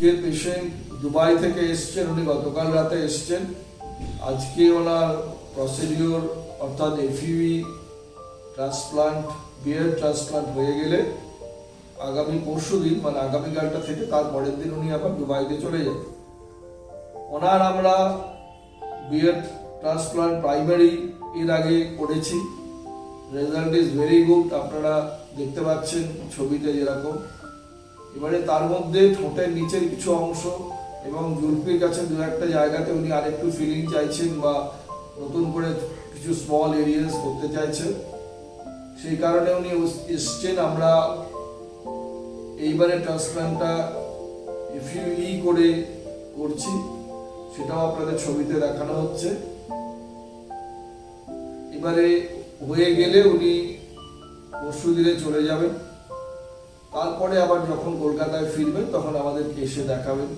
আজকের patient Dubai থেকে এসছেন, উনি গতকাল রাতে এসছেন। আজকে ওনার প্রসিডিওর অর্থাৎ এফইউই ট্রান্সপ্লান্ট, বিয়ার ট্রান্সপ্লান্ট হয়ে গেলে আগামী পরশুদিন মানে আগামীকালটা থেকে তার পরের দিন উনি আবার দুবাইতে চলে যাবেন। ওনার আমরা বিয়ার ট্রান্সপ্লান্ট প্রাইমারি এর আগে করেছি, রেজাল্ট ইজ ভেরি গুড, আপনারা দেখতে পাচ্ছেন ছবিতে যেরকম। এবারে তার মধ্যে ঠোঁটের নিচের কিছু অংশ এবং জুলপির কাছে দু একটা জায়গাতে উনি আরেকটু ফিলিং চাইছেন বা নতুন করে কিছু স্মল এরিয়াস করতে চাইছেন, সেই কারণে উনি এসছেন। আমরা এইবারে ট্রান্সপ্লান্টটা এফইউই করে করছি, সেটাও আপনাদের ছবিতে দেখানো হচ্ছে। এবারে হয়ে গেলে উনি পরশু দিনে চলে যাবেন। তারপরে আবার যখন কলকাতায় ফিরবেন তখন আমাদেরকে এসে দেখাবেন।